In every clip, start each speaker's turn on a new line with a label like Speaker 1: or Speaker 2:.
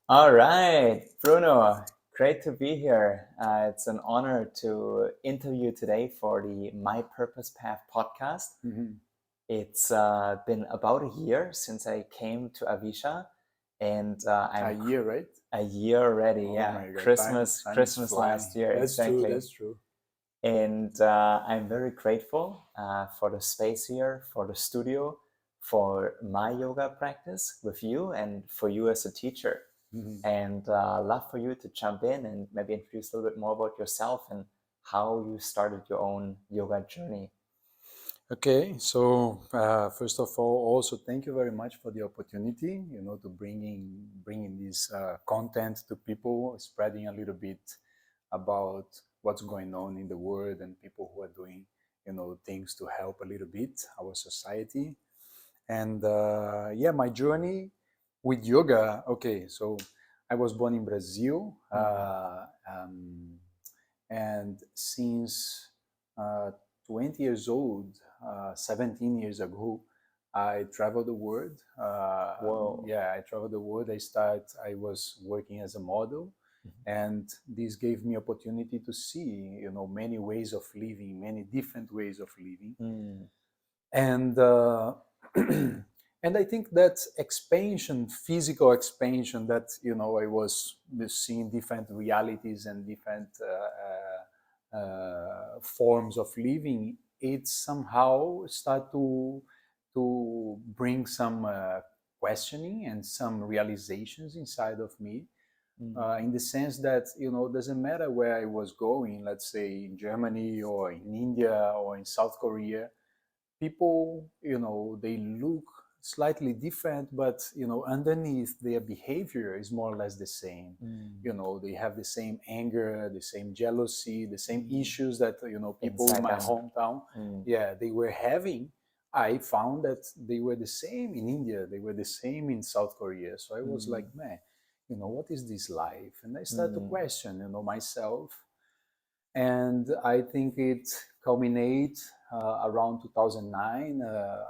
Speaker 1: All right, Bruno, great to be here. It's an honor to interview today for the My Purpose Path podcast.
Speaker 2: Mhm.
Speaker 1: It's been about a year since I came to Avisha, and
Speaker 2: A year, right?
Speaker 1: a year already.
Speaker 2: Oh
Speaker 1: Yeah,
Speaker 2: my God, time is
Speaker 1: Christmas
Speaker 2: flying.
Speaker 1: last year,
Speaker 2: That's true.
Speaker 1: exactly.
Speaker 2: That's true.
Speaker 1: And I'm very grateful for the space here, for the studio, for my yoga practice with you, and for you as a teacher.
Speaker 2: Mhm.
Speaker 1: And love for you to jump in and maybe introduce a little bit more about yourself and how you started your own yoga journey.
Speaker 2: Okay, so first of all, also thank you very much for the opportunity, to bringing this content to people, spreading a little bit about what's going on in the world and people who are doing, things to help a little bit our society. And yeah, my journey with yoga. Okay, so I was born in Brazil, and since uh, 20 years old, 17 years ago, I traveled the world.
Speaker 1: Whoa.
Speaker 2: Yeah, I traveled the world. I was working as a model, and this gave me opportunity to see, many ways of living, many different ways of living,
Speaker 1: Mm.
Speaker 2: and and I think that expansion, physical expansion, that I was seeing different realities and different forms of living. It somehow start to bring some questioning and some realizations inside of me.
Speaker 1: Mm.
Speaker 2: In the sense that doesn't matter where I was going, let's say in Germany or in India or in South Korea, people, they look slightly different, but underneath their behavior is more or less the same.
Speaker 1: Mm.
Speaker 2: They have the same anger, the same jealousy, the same
Speaker 1: Mm.
Speaker 2: issues that people in
Speaker 1: Inside
Speaker 2: my
Speaker 1: them.
Speaker 2: hometown,
Speaker 1: Mm.
Speaker 2: yeah, they were having. I found that they were the same in India, they were the same in South Korea. So I was like,
Speaker 1: Mm.
Speaker 2: man, what is this life? And I start to
Speaker 1: Mm.
Speaker 2: question, myself. And I think it culminates around 2009.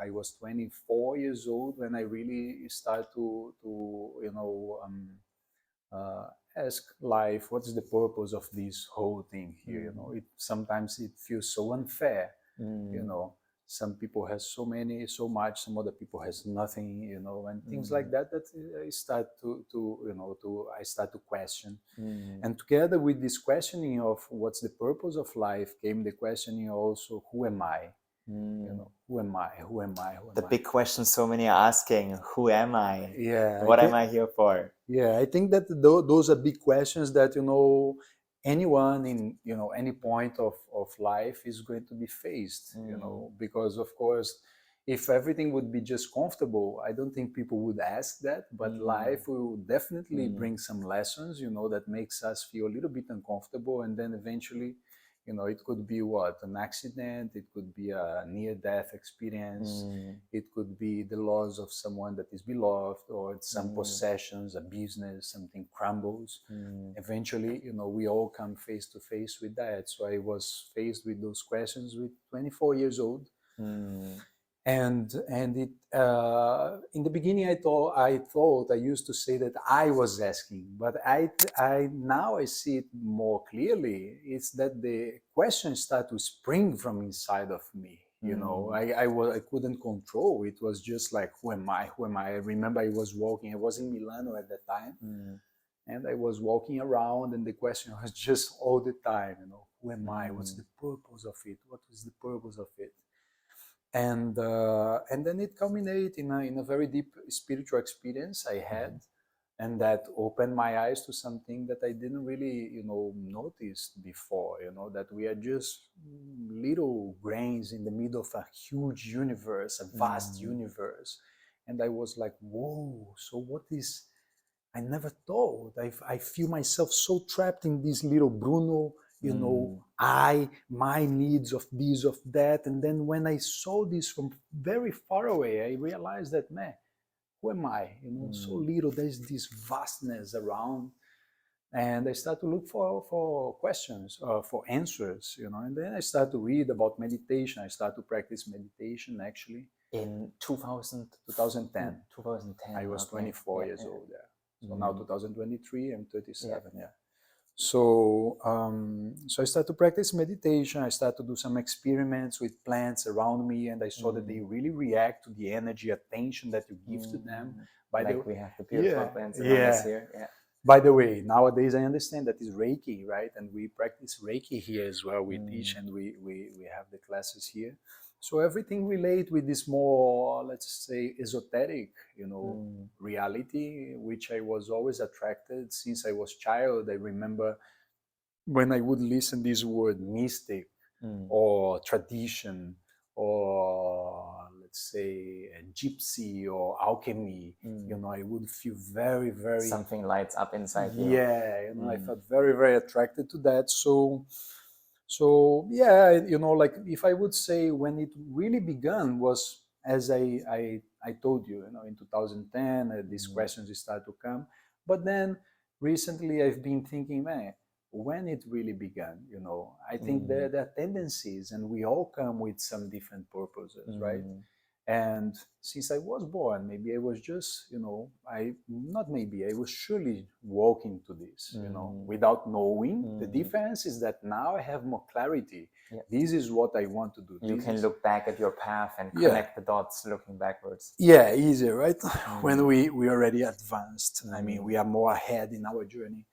Speaker 2: I was 24 years old when I really start to uh, ask life, what's the purpose of this whole thing here?
Speaker 1: Mm.
Speaker 2: It sometimes it feels so unfair. you
Speaker 1: Mm.
Speaker 2: know some people has so much, some other people has nothing, and things
Speaker 1: Mm.
Speaker 2: like that, that I start I start to question.
Speaker 1: Mm.
Speaker 2: And together with this questioning of what's the purpose of life came the questioning also, who am I?
Speaker 1: Mm.
Speaker 2: Who am
Speaker 1: The
Speaker 2: I?
Speaker 1: big question so many are asking, who am I?
Speaker 2: Yeah, I
Speaker 1: What am
Speaker 2: think.
Speaker 1: I here for?
Speaker 2: Yeah, I think that those are big questions that anyone in any point of life is going to be faced.
Speaker 1: Mm.
Speaker 2: Because of course, if everything would be just comfortable, I don't think people would ask that. But
Speaker 1: Mm.
Speaker 2: life will definitely
Speaker 1: Mm.
Speaker 2: bring some lessons, that makes us feel a little bit uncomfortable, and then eventually, it could be what, an accident, it could be a near-death experience,
Speaker 1: Mm.
Speaker 2: it could be the loss of someone that is beloved, or some
Speaker 1: Mm.
Speaker 2: possessions, a business, something crumbles.
Speaker 1: Mm.
Speaker 2: Eventually, we all come face to face with that. So I was faced with those questions with 24 years old.
Speaker 1: Mm.
Speaker 2: And it in the beginning, I thought I used to say that I was asking, but I now I see it more clearly. It's that the questions start to spring from inside of me.
Speaker 1: Mm.
Speaker 2: I couldn't control. It was just like, who am I? Who am I? I remember I was walking. I was in Milano at that time,
Speaker 1: Mm.
Speaker 2: and I was walking around, and the question was just all the time, who am I? What's
Speaker 1: Mm.
Speaker 2: the purpose of it? What is the purpose of it? And then it culminated in a very deep spiritual experience I had, and that opened my eyes to something that I didn't really notice before. That we are just little grains in the middle of a huge universe, a vast
Speaker 1: Mm.
Speaker 2: universe. And I was like, whoa, so what is, I never thought. I feel myself so trapped in this little Bruno,
Speaker 1: Mm.
Speaker 2: my needs of this, of that. And then when I saw this from very far away, I realized that, man, who am I? So
Speaker 1: Mm.
Speaker 2: little, there's this vastness around. And I start to look for questions, for answers, and then I start to read about meditation. I start to practice meditation actually.
Speaker 1: In 2000,
Speaker 2: 2010. I
Speaker 1: 2010,
Speaker 2: was
Speaker 1: okay.
Speaker 2: 24
Speaker 1: Yeah,
Speaker 2: years
Speaker 1: yeah.
Speaker 2: old. Yeah. So now 2023, I'm 37.
Speaker 1: Yeah.
Speaker 2: Yeah. So, so I started to practice meditation. I started to do some experiments with plants around me, and I saw that they really react to the energy, attention that you give to them. By
Speaker 1: Like we have the beautiful plants around us here. Yeah.
Speaker 2: By the way, nowadays I understand that is Reiki, right? And we practice Reiki here as well. We teach and we have the classes here. So everything relate with this more, let's say, esoteric, reality, which I was always attracted since I was child. I remember when I would listen this word mystic or tradition or let's say gypsy or alchemy, I would feel very, very
Speaker 1: something lights up inside you.
Speaker 2: Yeah, I felt very, very attracted to that. So yeah, like if I would say when it really began was as I told you, in 2010, these questions started to come. But then recently I've been thinking, man, when it really began, I think there are tendencies, and we all come with some different purposes, right? And since I was born, maybe I was just, I was surely walking to this, without knowing. The difference is that now I have more clarity.
Speaker 1: Yeah.
Speaker 2: This is what I want to do.
Speaker 1: You can look back at your path and connect the dots looking backwards.
Speaker 2: Yeah, easier, right? When we already advanced. I mean, we are more ahead in our journey.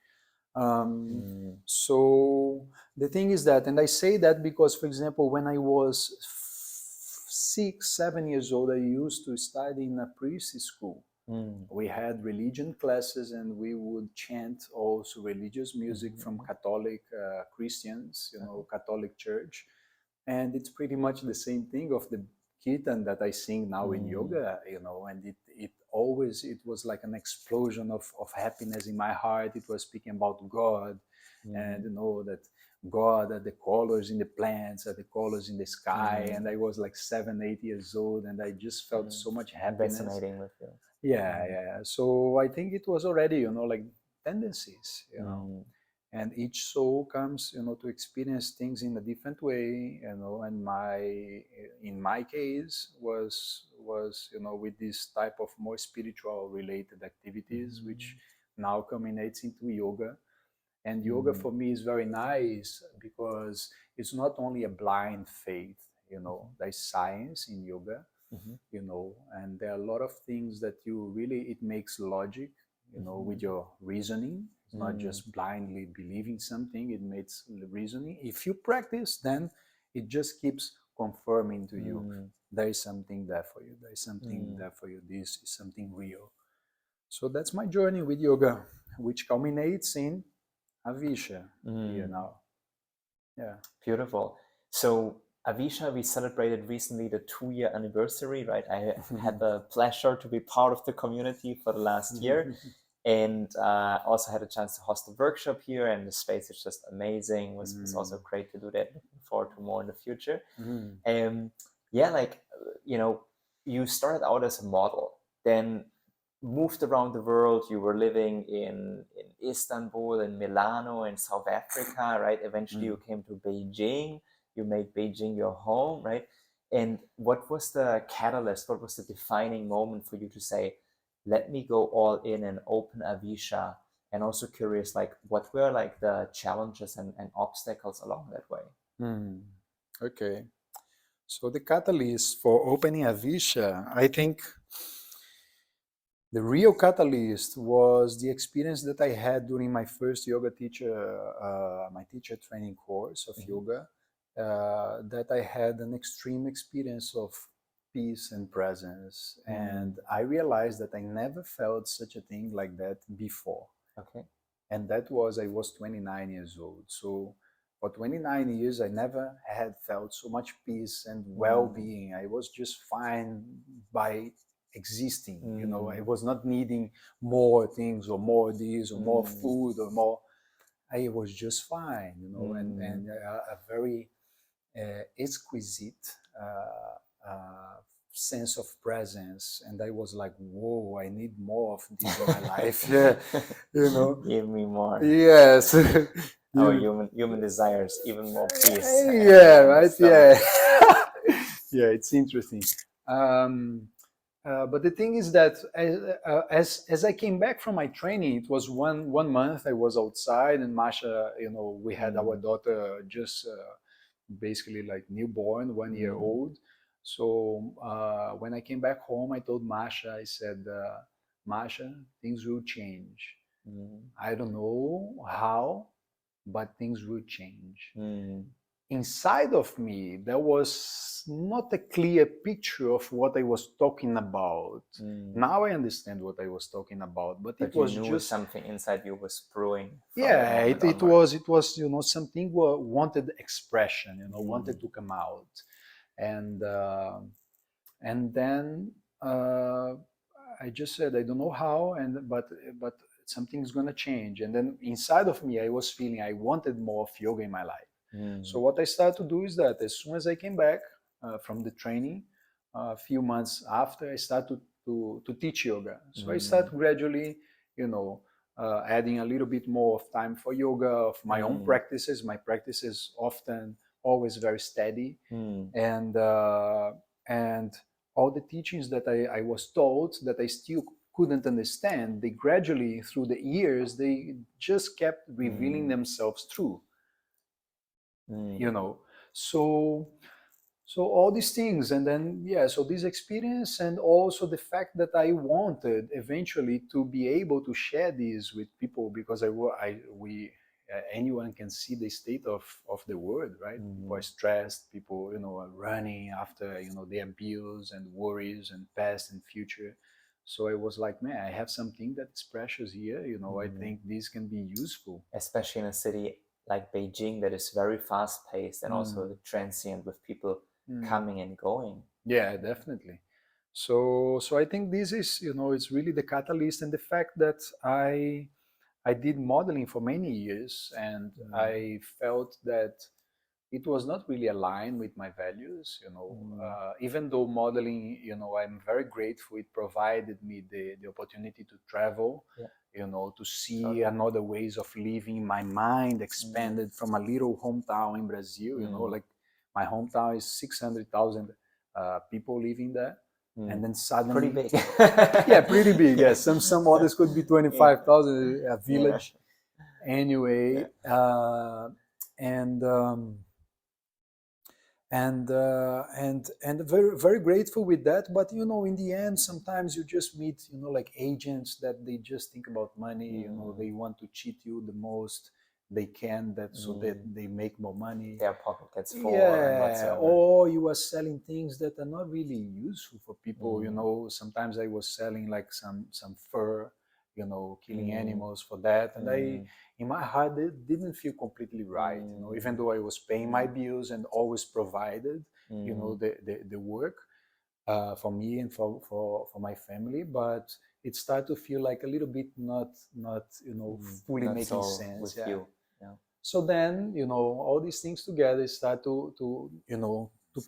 Speaker 2: So the thing is that, and I say that because, for example, when I was 6, 7 years old, I used to study in a priest school. We had religion classes, and we would chant also religious music from Catholic Christians, Catholic Church. And it's pretty much the same thing of the kirtan that I sing now in yoga, and it was like an explosion of happiness in my heart. It was speaking about God, and that God are the colors in the plants, are the colors in the sky. And I was like 7, 8 years old, and I just felt so much happiness.
Speaker 1: Resonating with you.
Speaker 2: Yeah. So I think it was already, like tendencies, and each soul comes, to experience things in a different way, and in my case was, with this type of more spiritual related activities, which now culminates into yoga. And yoga for me is very nice because it's not only a blind faith, there's science in yoga, and there are a lot of things that it makes logic, with your reasoning. It's not just blindly believing something, it makes reasoning. If you practice, then it just keeps confirming to you, there is something there for you, there is something there for you, this is something real. So that's my journey with yoga, which culminates in Avisha here now. Yeah.
Speaker 1: Beautiful. So Avisha, we celebrated recently the 2-year anniversary, right? I had the pleasure to be part of the community for the last year, and also had a chance to host a workshop here, and the space is just amazing. It was also great to do that. Looking forward to more in the future. You started out as a model, then moved around the world. You were living in Istanbul, in Milano, in South Africa, right? Eventually you came to Beijing. You made Beijing your home, right? And what was the catalyst? What was the defining moment for you to say, let me go all in and open Avisha? And also curious, like, what were like the challenges and obstacles along that way?
Speaker 2: Okay. So the catalyst for opening Avisha, I think the real catalyst was the experience that I had during my first yoga my teacher training course of yoga, that I had an extreme experience of peace and presence. And I realized that I never felt such a thing like that before.
Speaker 1: Okay.
Speaker 2: And I was 29 years old. So for 29 years, I never had felt so much peace and well-being. I was just fine by existing. I was not needing more things or more this or more food or more. I was just fine, and a very exquisite sense of presence. And I was like, whoa, I need more of this in my life. Yeah,
Speaker 1: Give me more.
Speaker 2: Yes.
Speaker 1: Our human desires, even more peace.
Speaker 2: Yeah, right. Yeah. Yeah, it's interesting. but the thing is that as I came back from my training, it was one month I was outside, and Masha, we had our daughter just basically like newborn, 1 year old. So when I came back home, I told Masha, I said, Masha, things will change. I don't know how, but things will change. Inside of me, there was not a clear picture of what I was talking about. Now I understand what I was talking about, but it
Speaker 1: you
Speaker 2: was
Speaker 1: knew
Speaker 2: just
Speaker 1: something inside you was brewing from
Speaker 2: yeah.
Speaker 1: that moment
Speaker 2: It
Speaker 1: onwards.
Speaker 2: was something wanted expression, wanted to come out, and then uh, I just said I don't know how, and but something's gonna change. And then inside of me, I was feeling I wanted more of yoga in my life. So what I started to do is that as soon as I came back from the training, a few months after, I started to teach yoga. So I started gradually, you know, adding a little bit more of time for yoga, of my own practices. My practices often always very steady, and all the teachings that I was taught that I still couldn't understand, they gradually through the years they just kept revealing themselves through. So all these things, and then so this experience, and also the fact that I wanted eventually to be able to share this with people, because anyone can see the state of the world, right? People are stressed, people are running after their bills and worries and past and future. So I was like, man, I have something that's precious here, I think this can be useful,
Speaker 1: especially in a city like Beijing that is very fast paced and also transient with people coming and going.
Speaker 2: Yeah, definitely. So I think this is, it's really the catalyst, and the fact that I did modeling for many years, and I felt that it was not really aligned with my values. Even though modeling, I'm very grateful. It provided me the opportunity to travel, to see another ways of living. My mind expanded from a little hometown in Brazil. Like my hometown is 600,000 people living there. And then suddenly,
Speaker 1: pretty big.
Speaker 2: yeah, pretty big. Yes, some others could be 25,000 a village. Anyway, and very very grateful with that. But in the end, sometimes you just meet like agents that they just think about money. They want to cheat you the most they can, that so that they make more money.
Speaker 1: Their pocket gets full.
Speaker 2: Yeah, or you are selling things that are not really useful for people. Sometimes I was selling like some fur, killing animals for that, and I, in my heart, it didn't feel completely right. Even though I was paying my bills and always provided the work for me and for my family, but it started to feel like a little bit not fully
Speaker 1: not
Speaker 2: making
Speaker 1: so
Speaker 2: sense.
Speaker 1: with
Speaker 2: Yeah.
Speaker 1: you. Yeah.
Speaker 2: So then all these things together start to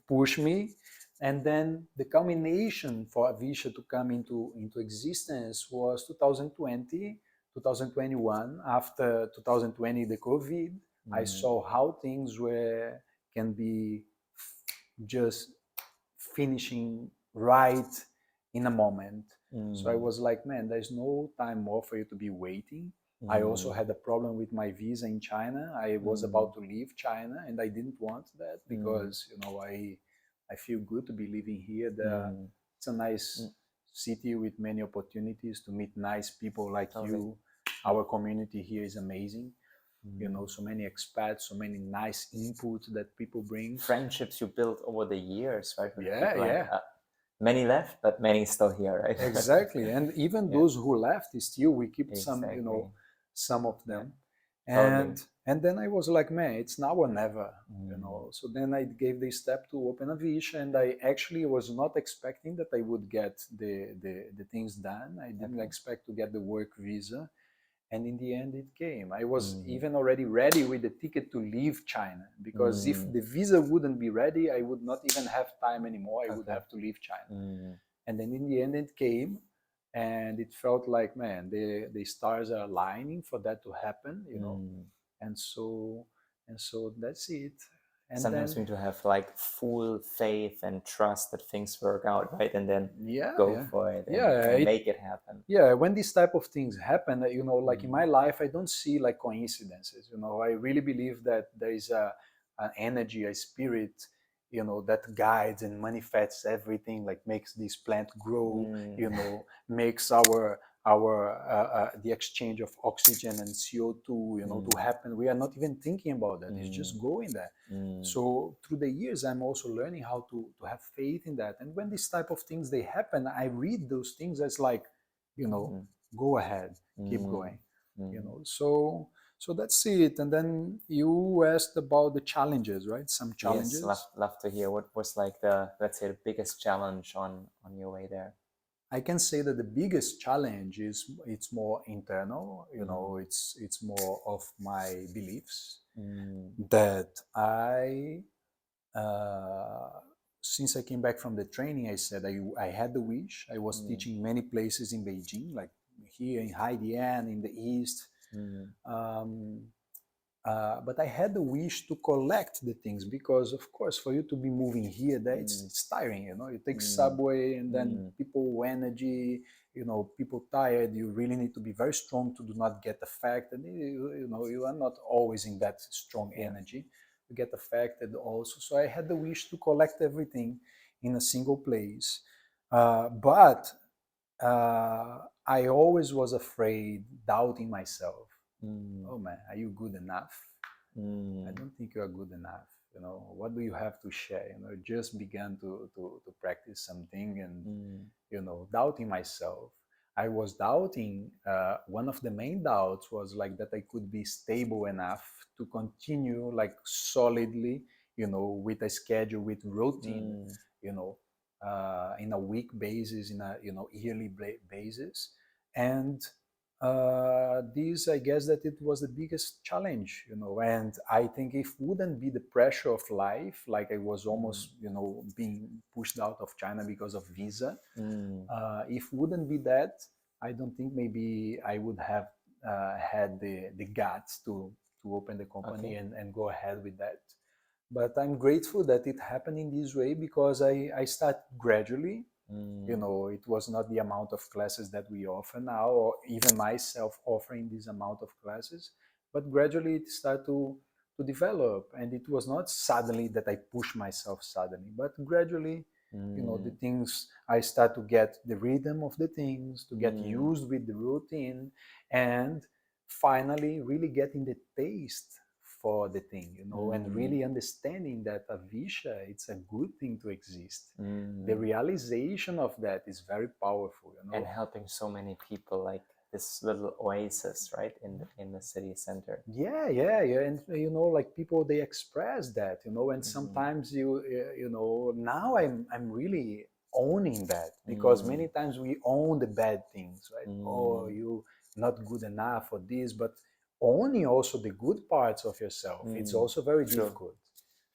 Speaker 2: push me, and then the culmination for Avisha to come into existence was 2020, 2021. After 2020, the COVID, I saw how things can be just finishing right in a moment. So I was like, man, there's no time more for you to be waiting. I also had a problem with my visa in China. I was about to leave China, and I didn't want that because I feel good to be living here. It's a nice city with many opportunities to meet nice people like you. Our community here is amazing. So many expats, so many nice inputs that people bring.
Speaker 1: Friendships you built over the years, right? With
Speaker 2: Yeah,
Speaker 1: like, many left, but many still here, right?
Speaker 2: Exactly. And even those who left, still we keep some of them. And then I was like, man, it's now or never. So then I gave the step to open a Visha, and I actually was not expecting that I would get the things done. I didn't expect to get the work visa. And in the end, it came. I was even already ready with the ticket to leave China, because if the visa wouldn't be ready, I would not even have time anymore. I would have to leave China. And then in the end, it came, and it felt like, man, the stars are aligning for that to happen, And so that's it. And
Speaker 1: sometimes we
Speaker 2: then
Speaker 1: need to have like full faith and trust that things work out, right? And then
Speaker 2: yeah,
Speaker 1: go
Speaker 2: yeah,
Speaker 1: for it
Speaker 2: yeah.
Speaker 1: and make it happen.
Speaker 2: Yeah, when these type of things happen, like in my life, I don't see like coincidences. I really believe that there is an energy, a spirit, that guides and manifests everything, like makes this plant grow, makes our the exchange of oxygen and CO2, to happen. We are not even thinking about that. It's just going there. So through the years, I'm also learning how to have faith in that. And when these type of things they happen, I read those things as like, go ahead, keep going, so that's it. And then you asked about the challenges, right? Some
Speaker 1: Yes,
Speaker 2: challenges.
Speaker 1: love to hear. What was like the, let's say, the biggest challenge on your way there?
Speaker 2: I can say that the biggest challenge is it's more internal. It's more of my beliefs that uh, since I came back from the training, I said I had the wish. I was teaching many places in Beijing, like here in Haidian in the east. Um, but I had the wish to collect the things because, of course, for you to be moving here, that it's tiring. You take subway and then people energy. People tired. You really need to be very strong to do not get affected. You are not always in that strong energy. You get affected also. So I had the wish to collect everything in a single place, but I always was afraid, doubting myself. Oh man, are you good enough? I don't think you are good enough. What do you have to share? Just began to practice something and, doubting myself. I was doubting, one of the main doubts was like that I could be stable enough to continue like solidly, with a schedule, with routine, you know, in a week basis, in a, yearly basis. And this, I guess that it was the biggest challenge, and I think if wouldn't be the pressure of life, like I was almost, being pushed out of China because of visa, if wouldn't be that, I don't think maybe I would have had the guts to open the company and go ahead with that. But I'm grateful that it happened in this way because I start gradually. It was not the amount of classes that we offer now, or even myself offering this amount of classes, but gradually it started to develop. And it was not suddenly that I pushed myself suddenly, but gradually, the things, I start to get the rhythm of the things, to get used with the routine, and finally really getting the taste for the thing, and really understanding that a visha, it's a good thing to exist. The realization of that is very powerful,
Speaker 1: and helping so many people, like this little oasis, right, in the city center.
Speaker 2: Yeah, yeah, yeah. And like people, they express that, and sometimes now I'm really owning that, because many times we own the bad things, right? Oh, you not good enough for this, but owning also the good parts of yourself, it's also very difficult,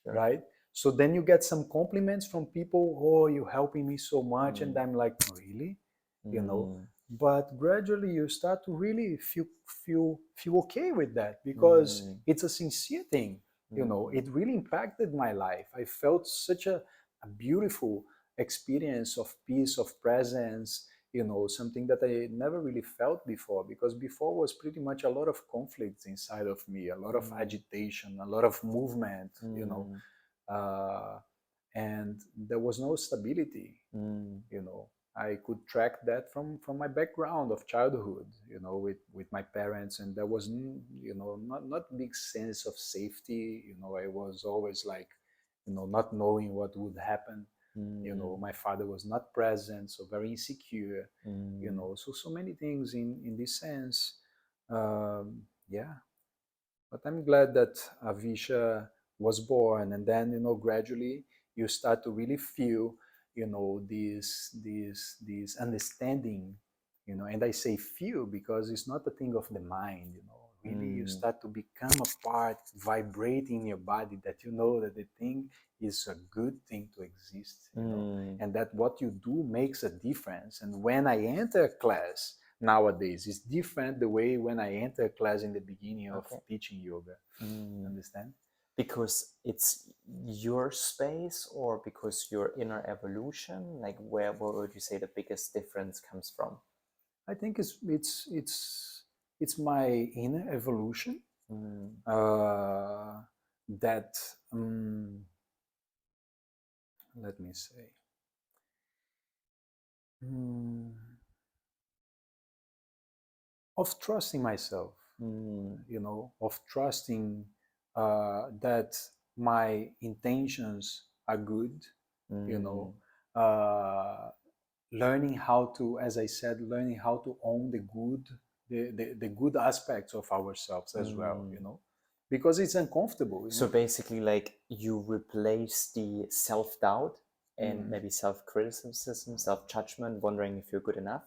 Speaker 2: right? So then you get some compliments from people, oh, you're helping me so much, and I'm like, really, but gradually you start to really feel okay with that, because it's a sincere thing. It really impacted my life. I felt such a beautiful experience of peace, of presence, something that I never really felt before, because before was pretty much a lot of conflicts inside of me, a lot of agitation, a lot of movement, uh, and there was no stability. I could track that from my background of childhood, with my parents, and there was, not big sense of safety. I was always like, not knowing what would happen. My father was not present, so very insecure. So many things in this sense. Yeah, but I'm glad that Avisha was born, and then gradually you start to really feel, this understanding, and I say feel because it's not a thing of the mind. Really, you start to become a part, vibrating in your body, that that the thing is a good thing to exist, and that what you do makes a difference. And when I enter a class nowadays, it's different the way when I enter a class in the beginning of teaching yoga. Understand?
Speaker 1: because it's your space, or because your inner evolution? Like, where would you say the biggest difference comes from?
Speaker 2: I think it's my inner evolution
Speaker 1: Mm,
Speaker 2: that let me say mm, of trusting myself,
Speaker 1: mm,
Speaker 2: of trusting that my intentions are good, you
Speaker 1: mm,
Speaker 2: know, uh, learning how to, as I said, learning how to own the good aspects of ourselves as well,
Speaker 1: mm.
Speaker 2: because it's uncomfortable,
Speaker 1: So basically, like, you replace the self-doubt and
Speaker 2: Mm.
Speaker 1: maybe self-criticism, self-judgment, wondering if you're good enough.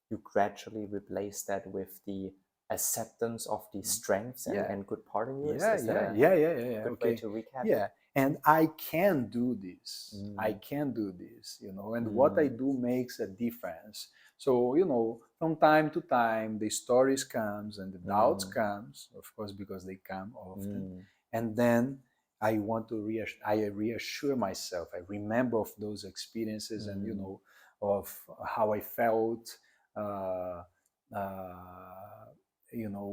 Speaker 1: You gradually replace that with the acceptance of the strengths
Speaker 2: Yeah,
Speaker 1: and good part in you.
Speaker 2: yeah,
Speaker 1: Is that
Speaker 2: yeah,
Speaker 1: a
Speaker 2: yeah, yeah, yeah, yeah.
Speaker 1: good way
Speaker 2: Okay,
Speaker 1: to recap it?
Speaker 2: yeah, and I can do this. I
Speaker 1: Mm,
Speaker 2: can do this, and what I
Speaker 1: mm,
Speaker 2: do makes a difference. So, from time to time, the stories comes and the doubts
Speaker 1: mm,
Speaker 2: comes, of course, because they come often,
Speaker 1: mm,
Speaker 2: and then I want to reassure myself. I remember of those experiences, and
Speaker 1: mm,
Speaker 2: of how I felt. Uh, uh,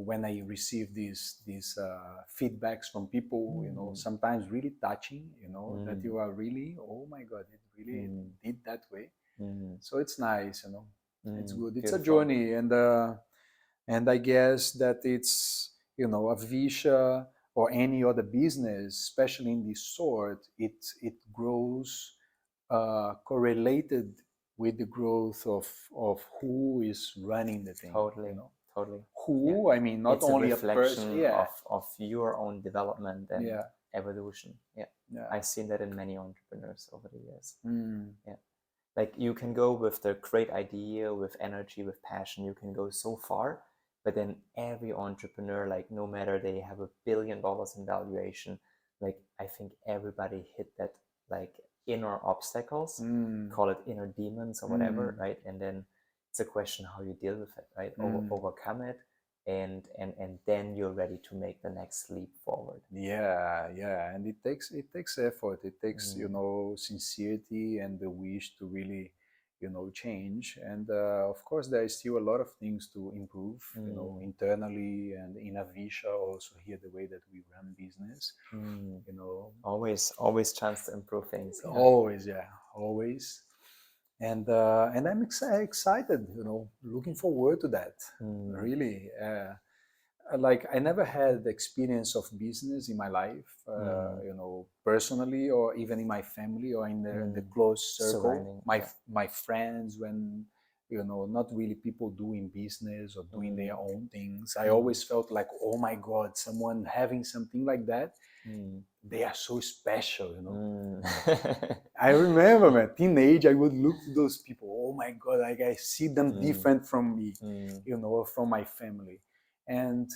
Speaker 2: when I receive these feedbacks from people,
Speaker 1: mm,
Speaker 2: sometimes really touching, that
Speaker 1: mm,
Speaker 2: you are really, oh my God, it really
Speaker 1: mm,
Speaker 2: did that way.
Speaker 1: mm,
Speaker 2: So it's nice, it's
Speaker 1: mm.
Speaker 2: good. It's a
Speaker 1: Beautiful.
Speaker 2: journey, and I guess that it's, a Visha or any other business, especially in this sort, it grows correlated with the growth of who is running the thing,
Speaker 1: Totally, totally. Yeah.
Speaker 2: who, I mean, not
Speaker 1: It's a
Speaker 2: only a person.
Speaker 1: reflection
Speaker 2: Yeah,
Speaker 1: of your own development and
Speaker 2: yeah,
Speaker 1: evolution. Yeah.
Speaker 2: yeah.
Speaker 1: I've seen that in many entrepreneurs over the years.
Speaker 2: Mm,
Speaker 1: Yeah. Like, you can go with the great idea, with energy, with passion, you can go so far. But then every entrepreneur, like, no matter they have $1 billion in valuation, like, I think everybody hit that, like, inner obstacles,
Speaker 2: mm,
Speaker 1: call it inner demons or whatever,
Speaker 2: mm,
Speaker 1: right? And then it's a question how you deal with it, right?
Speaker 2: mm.
Speaker 1: Overcome it, and then you're ready to make the next leap forward.
Speaker 2: Yeah, yeah, and it takes effort. It takes,
Speaker 1: Mm,
Speaker 2: sincerity and the wish to really, change. And of course, there is still a lot of things to improve,
Speaker 1: mm,
Speaker 2: internally and in Avisha also here the way that we run business.
Speaker 1: mm.
Speaker 2: You know,
Speaker 1: Always chance to improve things. Yeah.
Speaker 2: always, yeah, always. And I'm excited, looking forward to that.
Speaker 1: Mm,
Speaker 2: Really. Like I never had the experience of business in my life,
Speaker 1: mm,
Speaker 2: personally or even in my family or in the
Speaker 1: mm.
Speaker 2: close circle.
Speaker 1: Surrounding.
Speaker 2: My
Speaker 1: Yeah.
Speaker 2: my friends, when not really people doing business or doing their
Speaker 1: Mm,
Speaker 2: own things. I
Speaker 1: mm,
Speaker 2: always felt like, oh my God, someone having something like that,
Speaker 1: mm,
Speaker 2: they are so special.
Speaker 1: mm.
Speaker 2: I remember, man, teenage, I would look to those people. Oh my God, like I see them
Speaker 1: Mm,
Speaker 2: different from me,
Speaker 1: mm,
Speaker 2: from my family, and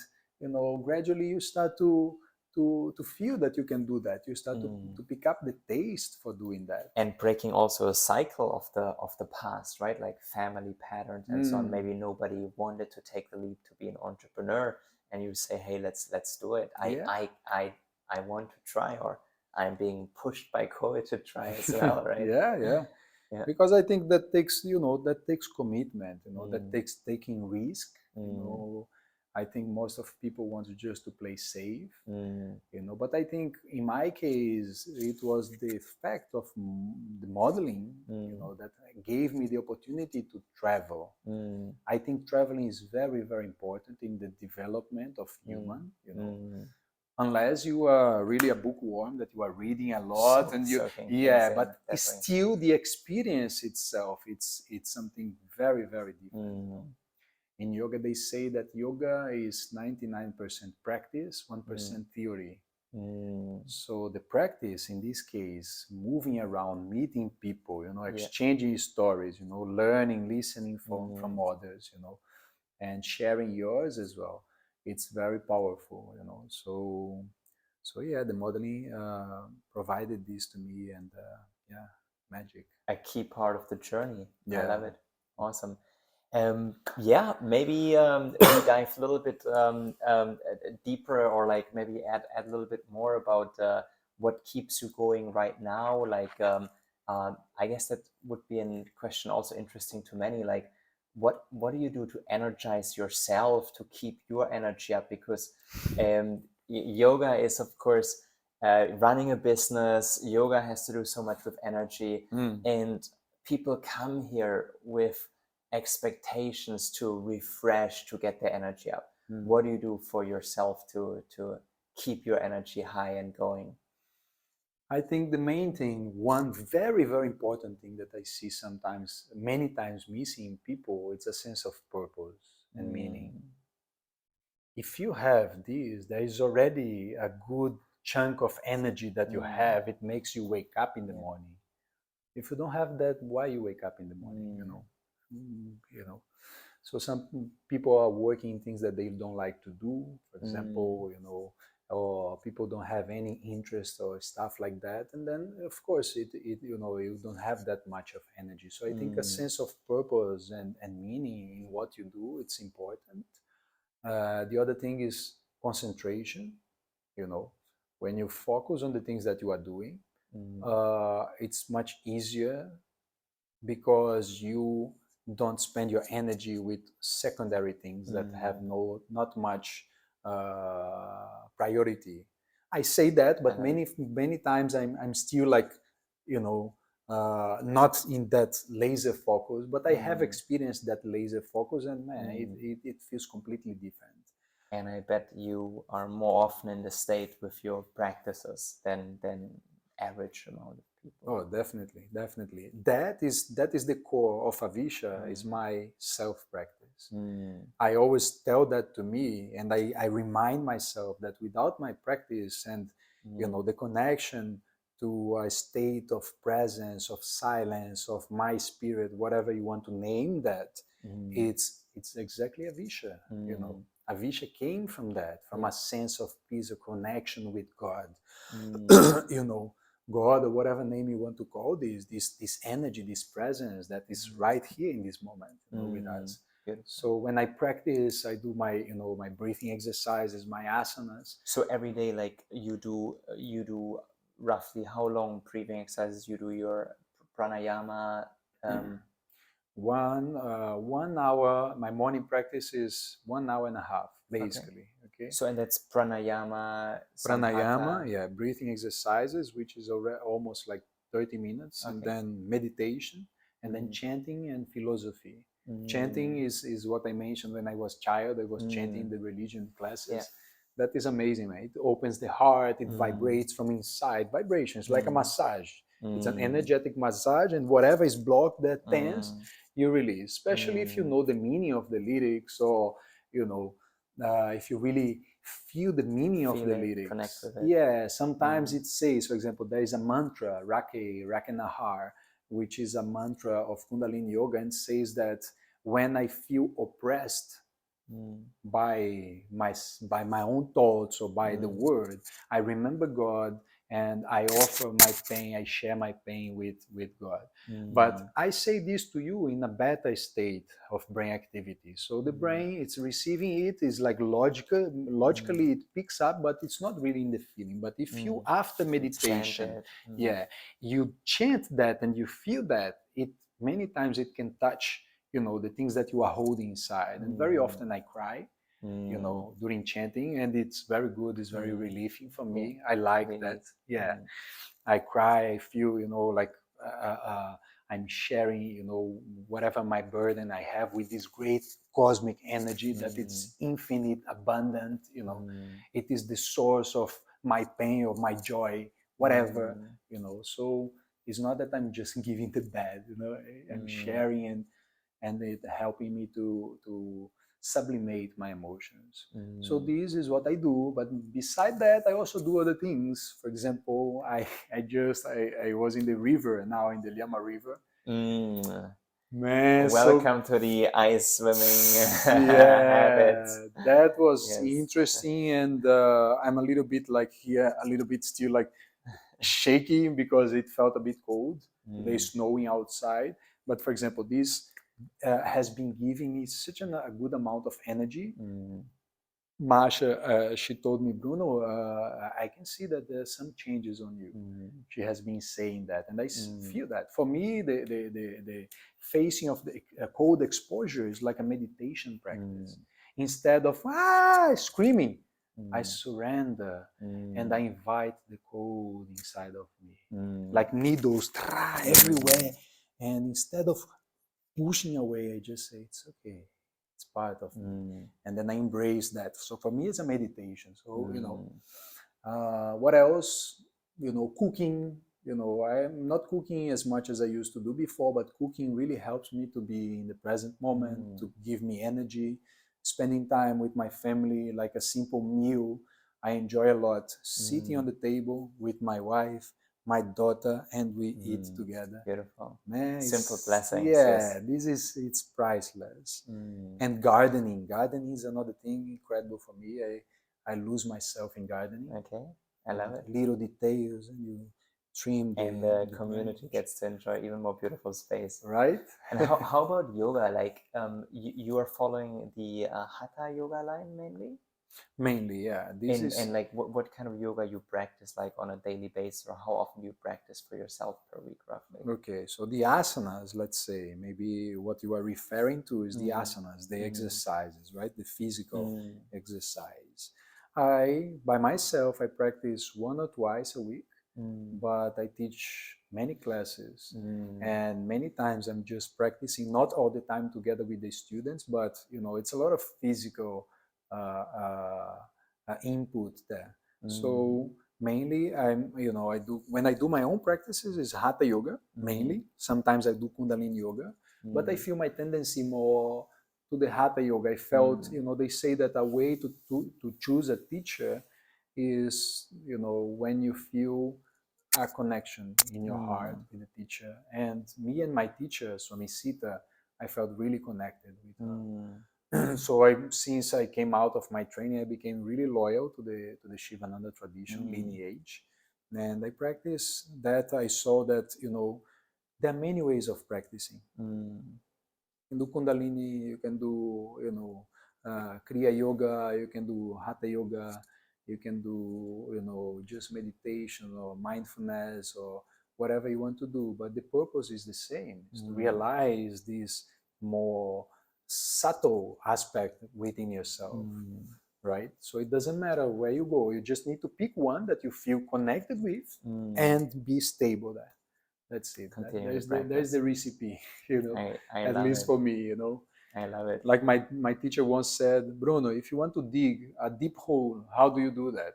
Speaker 2: gradually you start to feel that you can do that. You start to
Speaker 1: mm.
Speaker 2: to pick up the taste for doing that.
Speaker 1: And breaking also a cycle of the past, right? Like family patterns and so on.
Speaker 2: Mm,
Speaker 1: Maybe nobody wanted to take the leap to be an entrepreneur, and you say, "Hey, let's do it.
Speaker 2: yeah,
Speaker 1: I want to try," or I'm being pushed by COVID to try as well, right?
Speaker 2: yeah, yeah.
Speaker 1: Yeah.
Speaker 2: Because I think that takes commitment. That
Speaker 1: Mm,
Speaker 2: takes taking risk. You
Speaker 1: mm,
Speaker 2: know, I think most of people want to just to play safe.
Speaker 1: mm,
Speaker 2: But I think in my case it was the fact of the modeling,
Speaker 1: mm,
Speaker 2: that gave me the opportunity to travel.
Speaker 1: mm,
Speaker 2: I think traveling is very, very important in the development of
Speaker 1: mm,
Speaker 2: human,
Speaker 1: mm.
Speaker 2: unless you are really a bookworm that you are reading a lot
Speaker 1: So
Speaker 2: and
Speaker 1: soaking things
Speaker 2: yeah,
Speaker 1: in,
Speaker 2: but it's
Speaker 1: definitely.
Speaker 2: still the experience itself, it's something very, very different.
Speaker 1: Mm,
Speaker 2: In yoga they say that yoga is 99% practice,
Speaker 1: mm,
Speaker 2: 1% theory.
Speaker 1: mm.
Speaker 2: So the practice in this case, moving around, meeting people,
Speaker 1: Yeah.
Speaker 2: exchanging stories, learning, listening from
Speaker 1: Mm.
Speaker 2: others, and sharing yours as well. It's very powerful, So yeah, the modeling provided this to me, and yeah, magic.
Speaker 1: A key part of the journey. I
Speaker 2: Yeah.
Speaker 1: love it. Awesome. Yeah, maybe we dive a little bit deeper, or like maybe add a little bit more about what keeps you going right now. Like, I guess that would be a question also interesting to many. Like, what do you do to energize yourself to keep your energy up? Because yoga is, of course, running a business. Yoga has to do so much with energy, and people come here with expectations to refresh, to get their energy up. What do you do for yourself to keep your energy high and going?
Speaker 2: I think the main thing, one very, very important thing that I see sometimes, many times missing in people, it's a sense of purpose and meaning. If you have this, there is already a good chunk of energy that you have. It makes you wake up in the morning. If you don't have that, why you wake up in the morning? You know. So some people are working in things that they don't like to do. For example, or people don't have any interest or stuff like that, and then of course you don't have that much of energy. So I think a sense of purpose and meaning in what you do, it's important. The other thing is concentration. You know, when you focus on the things that you are doing, it's much easier because you don't spend your energy with secondary things that have not much priority. I say that, but many times I'm still like, not in that laser focus, but I have experienced that laser focus, and man, it feels completely different.
Speaker 1: And I bet you are more often in the state with your practices than average amount of people.
Speaker 2: Oh, definitely, definitely. That is the core of Avisha, is my self practice. I always tell that to me, and I remind myself that without my practice and the connection to a state of presence, of silence, of my spirit, whatever you want to name that, it's exactly Avisha. Avisha came from that, from a sense of peace, a connection with God. God, or whatever name you want to call this energy, this presence that is right here in this moment with us.
Speaker 1: Beautiful.
Speaker 2: So when I practice, I do my breathing exercises, my asanas.
Speaker 1: So every day, like you do roughly how long breathing exercises you do your pranayama?
Speaker 2: 1 hour. My morning practice is 1 hour and a half, basically. Okay.
Speaker 1: So and that's pranayama.
Speaker 2: Pranayama, yeah, breathing exercises, which is almost like 30 minutes, and then meditation, and then chanting and philosophy. Chanting is what I mentioned when I was child. I was chanting the religion classes.
Speaker 1: Yeah.
Speaker 2: That is amazing, man. It opens the heart. It vibrates from inside. Vibrations, like a massage. It's an energetic massage, and whatever is blocked, that tense, you release. Especially if you know the meaning of the lyrics, or if you really feel the meaning of the lyrics.
Speaker 1: Connect with it.
Speaker 2: Yeah, sometimes it says, for example, there is a mantra, Rake Nahar, which is a mantra of Kundalini Yoga, and says that when I feel oppressed by my own thoughts or by the word, I remember God, and I offer my pain, I share my pain with God. But I say this to you in a beta state of brain activity. So the brain, it's receiving it, is like logically it picks up, but it's not really in the feeling. But if you, after meditation, you chant that and you feel that, it many times it can touch the things that you are holding inside. And very often I cry during chanting, and it's very good, it's very relieving for me. I like that. I cry, I feel like I'm sharing whatever my burden I have with this great cosmic energy that it's infinite, abundant. It is the source of my pain, of my joy, whatever. So it's not that I'm just giving the bad. I'm sharing, and it helping me to sublimate my emotions. So this is what I do. But beside that, I also do other things. For example, I was in the river, now in the Liama River. Man,
Speaker 1: welcome to the ice swimming habits.
Speaker 2: That was interesting, and I'm a little bit like here, a little bit still like shaky because it felt a bit cold. There's snowing outside, but for example, this has been giving me such a good amount of energy.
Speaker 1: Mm.
Speaker 2: Masha, she told me, Bruno, I can see that there's some changes on you.
Speaker 1: Mm.
Speaker 2: She has been saying that, and I
Speaker 1: Mm.
Speaker 2: feel that. For me, the facing of the cold exposure is like a meditation practice. Instead of screaming, I surrender and I invite the cold inside of me, like needles everywhere. And instead of pushing away, I just say, it's okay. It's part of me. And then I embrace that. So for me, it's a meditation. So, what else? Cooking. I'm not cooking as much as I used to do before, but cooking really helps me to be in the present moment, to give me energy. Spending time with my family, like a simple meal, I enjoy a lot. Sitting on the table with my wife, my daughter, and we eat together.
Speaker 1: Beautiful.
Speaker 2: Man,
Speaker 1: Simple blessings.
Speaker 2: yeah,
Speaker 1: Yes.
Speaker 2: it's priceless. And gardening is another thing incredible for me. I lose myself in gardening.
Speaker 1: Okay, I love it.
Speaker 2: Little details, and you trim
Speaker 1: and the community gets to enjoy even more beautiful space.
Speaker 2: Right.
Speaker 1: And how about yoga? Like you are following the Hatha yoga line mainly?
Speaker 2: Mainly, yeah.
Speaker 1: And like what kind of yoga you practice like on a daily basis, or how often you practice for yourself per week roughly?
Speaker 2: Okay, so the asanas, let's say, maybe what you are referring to is the asanas, the exercises, right? The physical exercise. By myself, I practice 1 or twice a week, but I teach many classes, and many times I'm just practicing, not all the time together with the students, but it's a lot of physical input there. So mainly I do, when I do my own practices, is hatha yoga mainly. Sometimes I do kundalini yoga, but I feel my tendency more to the hatha yoga. I felt, they say that a way to choose a teacher is, when you feel a connection in your heart with the teacher. And me and my teacher, Swami Sita, I felt really connected with her. So since I came out of my training, I became really loyal to the Shivananda tradition lineage, and I practice that. I saw that there are many ways of practicing. You can do Kundalini, you can do Kriya Yoga, you can do Hatha Yoga, you can do just meditation or mindfulness or whatever you want to do. But the purpose is the same: is to realize this more subtle aspect within yourself, right? So it doesn't matter where you go; you just need to pick one that you feel connected with and be stable there. That's it. There's the recipe,
Speaker 1: I
Speaker 2: at
Speaker 1: love
Speaker 2: least
Speaker 1: it.
Speaker 2: for me,
Speaker 1: I love it.
Speaker 2: Like my teacher once said, Bruno, if you want to dig a deep hole, how do you do that?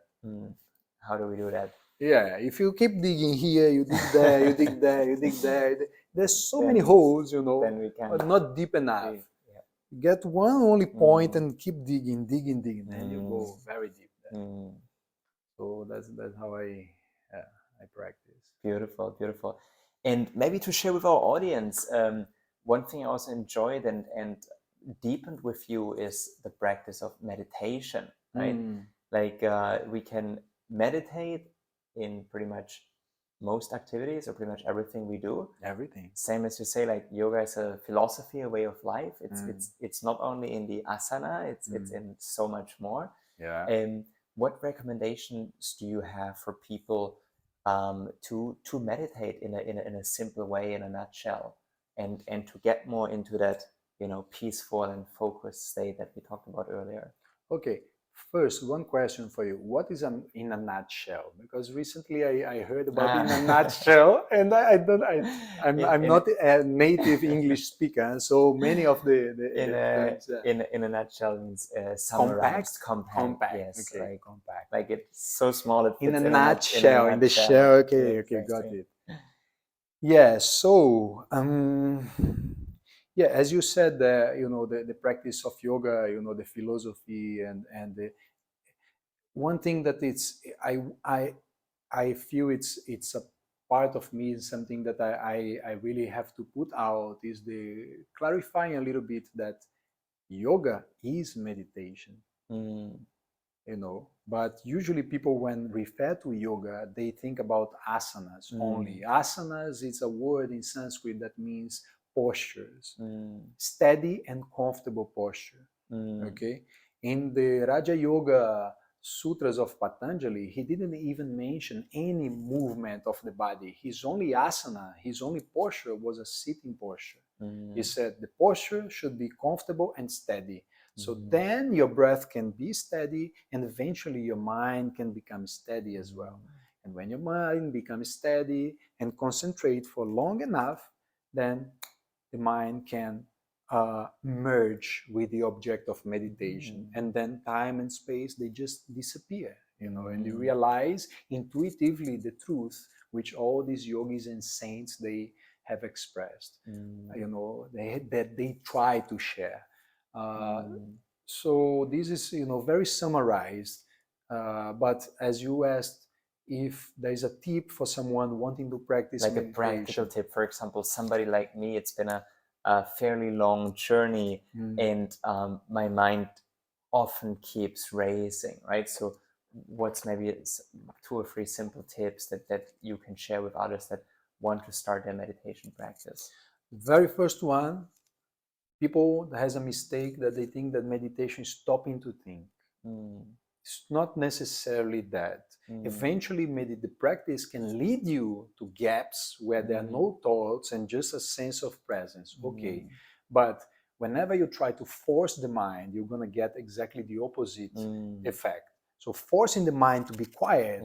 Speaker 1: How do we do that?
Speaker 2: Yeah, if you keep digging here, you dig there, you dig there, you dig there. There's so many holes,
Speaker 1: then we can
Speaker 2: but not deep enough.
Speaker 1: Yeah.
Speaker 2: Get one only point and keep digging, and you go very deep there. So that's how I practice.
Speaker 1: Beautiful, beautiful. And maybe to share with our audience, one thing I also enjoyed and deepened with you is the practice of meditation, right? Like we can meditate in pretty much most activities or pretty much everything we do.
Speaker 2: Everything.
Speaker 1: Same as you say, like yoga is a philosophy, a way of life. It's not only in the asana, it's in so much more.
Speaker 2: Yeah.
Speaker 1: What recommendations do you have for people to meditate in a simple way, in a nutshell, and to get more into that peaceful and focused state that we talked about earlier?
Speaker 2: Okay. First, one question for you. What is in a nutshell? Because recently I heard about in a nutshell, and I'm not a native English speaker, so many of the terms.
Speaker 1: In a nutshell means summarized, compact. Yes,
Speaker 2: okay,
Speaker 1: like
Speaker 2: compact.
Speaker 1: Like it's so small it fits
Speaker 2: In a nutshell, in the shell. Okay, okay, got it. Yeah. So yeah, as you said, the practice of yoga, the philosophy and the one thing that I feel it's a part of me, is something that I really have to put out, is the clarifying a little bit that yoga is meditation. But usually people, when refer to yoga, they think about asanas only. Asanas is a word in Sanskrit that means postures, steady and comfortable posture. Okay, in the Raja Yoga sutras of Patanjali, he didn't even mention any movement of the body. His only asana, his only posture was a sitting posture. He said the posture should be comfortable and steady. So then your breath can be steady, and eventually your mind can become steady as well. And when your mind becomes steady and concentrate for long enough, then the mind can merge with the object of meditation, and then time and space, they just disappear, and you realize intuitively the truth which all these yogis and saints, they have expressed, that they try to share. So this is, very summarized, but as you asked, if there is a tip for someone wanting to practice
Speaker 1: like
Speaker 2: meditation,
Speaker 1: a practical tip, for example, somebody like me, it's been a fairly long journey, and my mind often keeps racing, right? So what's maybe 2 or 3 simple tips that you can share with others that want to start their meditation practice?
Speaker 2: The very first one, people has a mistake that they think that meditation is stopping to think. It's not necessarily that. Eventually, the practice can lead you to gaps where there are no thoughts and just a sense of presence. Okay, but whenever you try to force the mind, you're going to get exactly the opposite effect. So forcing the mind to be quiet,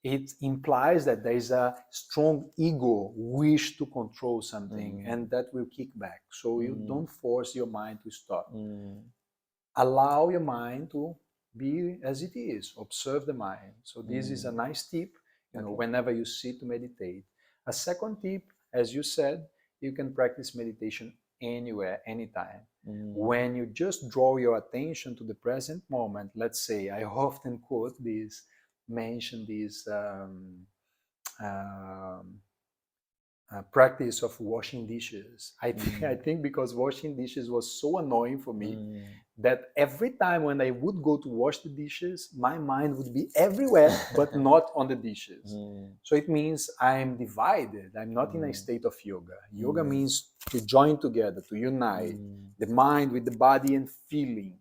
Speaker 2: it implies that there is a strong ego wish to control something, and that will kick back. So you don't force your mind to stop. Allow your mind to be as it is. Observe the mind. So this is a nice tip, whenever you sit to meditate. A second tip, as you said, you can practice meditation anywhere, anytime. When you just draw your attention to the present moment, let's say, I often quote this, mention this practice of washing dishes. I think because washing dishes was so annoying for me, that every time when I would go to wash the dishes, my mind would be everywhere, but not on the dishes. So it means I'm divided. I'm not in a state of yoga. Yoga means to join together, to unite the mind with the body and feeling.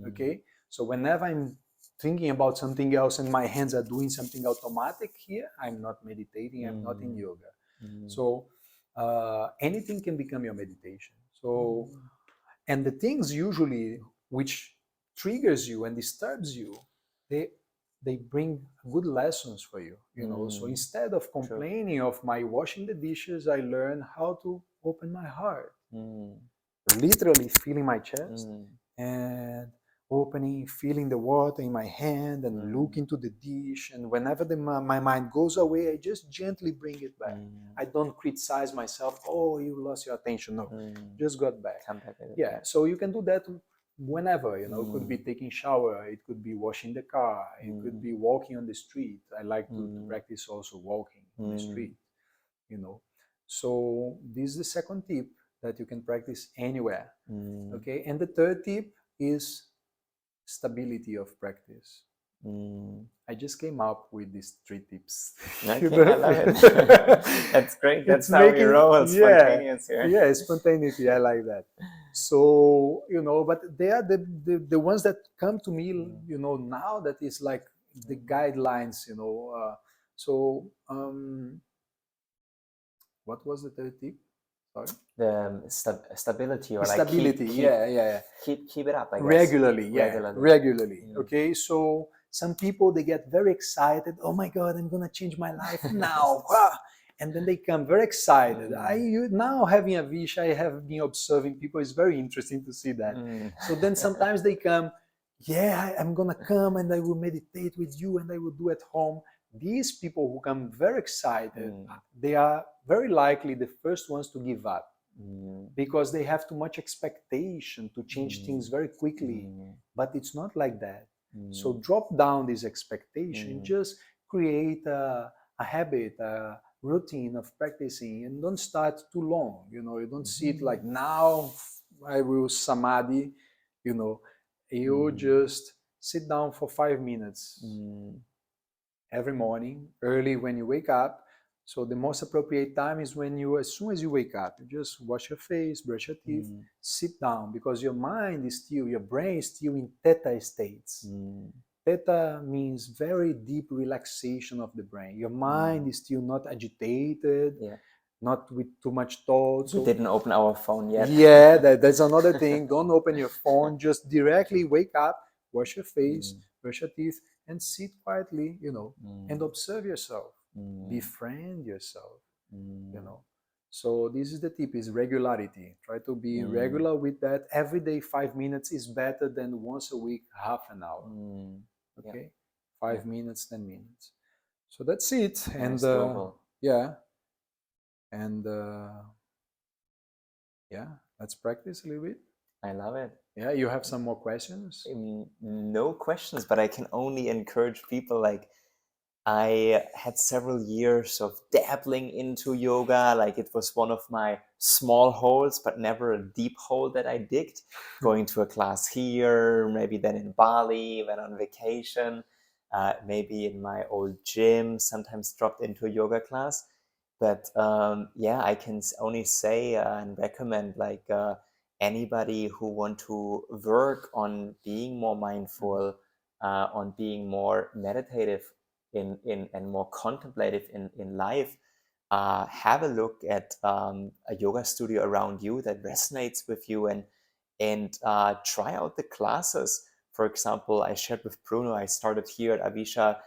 Speaker 2: Okay? So whenever I'm thinking about something else and my hands are doing something automatic here, I'm not meditating, I'm not in yoga. So anything can become your meditation. So, and the things usually which triggers you and disturbs you, they bring good lessons for you. So instead of complaining of my washing the dishes, I learn how to open my heart, literally feeling my chest and opening, feeling the water in my hand and look into the dish. And whenever my mind goes away, I just gently bring it back. I don't criticize myself. Oh, you lost your attention. No, just got back.
Speaker 1: Come back with it.
Speaker 2: Yeah, so you can do that whenever, it could be taking shower, it could be washing the car, it could be walking on the street. I like to practice also walking on the street, So this is the second tip, that you can practice anywhere. Okay, and the third tip is stability of practice. I just came up with these 3 tips.
Speaker 1: Okay, I love it. That's great. That's how we roll. Spontaneous here.
Speaker 2: Yeah, spontaneity. I like that. So, but they are the ones that come to me, now, that is like the guidelines, So, what was the third tip? Sorry?
Speaker 1: The stability, or
Speaker 2: stability.
Speaker 1: Keep it up, I guess.
Speaker 2: Regularly. Okay, so some people, they get very excited. Oh my God, I'm gonna change my life now. And then they come very excited. Now having a Vish, I have been observing people. It's very interesting to see that. So then sometimes they come, I'm gonna come and I will meditate with you and I will do at home. These people who come very excited, they are very likely the first ones to give up, because they have too much expectation to change things very quickly. But it's not like that. So drop down this expectation, just create a habit, a routine of practicing, and don't start too long. You don't sit like, now I will samadhi. You just sit down for 5 minutes every morning, early when you wake up. So the most appropriate time is when you, as soon as you wake up, you just wash your face, brush your teeth,
Speaker 1: Mm.
Speaker 2: sit down, because your mind is still, your brain is still in theta states.
Speaker 1: Mm.
Speaker 2: Theta means very deep relaxation of the brain. Your mind is still not agitated,
Speaker 1: Yeah.
Speaker 2: not with too much thought.
Speaker 1: We
Speaker 2: So
Speaker 1: didn't open our phone yet.
Speaker 2: yeah, that's another thing. Don't open your phone. Just directly wake up, wash your face,
Speaker 1: Mm.
Speaker 2: brush your teeth, and sit quietly, and
Speaker 1: Mm.
Speaker 2: observe yourself.
Speaker 1: Mm.
Speaker 2: Befriend yourself, you
Speaker 1: Mm.
Speaker 2: know. So this is the tip: is regularity. Try to be
Speaker 1: Mm.
Speaker 2: regular with that. Every day, 5 minutes is better than once a week, half an hour.
Speaker 1: Mm. Yeah.
Speaker 2: Okay,
Speaker 1: Yeah.
Speaker 2: 5 minutes, 10 minutes. So that's it. And
Speaker 1: Nice doable.
Speaker 2: yeah, and yeah, let's practice a little bit.
Speaker 1: I love it.
Speaker 2: Yeah, you have some more questions?
Speaker 1: No questions, but I can only encourage people. Like, I had several years of dabbling into yoga. Like, it was one of my small holes, but never a deep hole that I digged. Going to a class here, maybe then in Bali, when on vacation, maybe in my old gym, sometimes dropped into a yoga class. But yeah, I can only say and recommend, like, anybody who want to work on being more mindful, on being more meditative in and more contemplative in life, have a look at a yoga studio around you that resonates with you, and try out the classes. For example, I shared with Bruno, I started here at Avisha.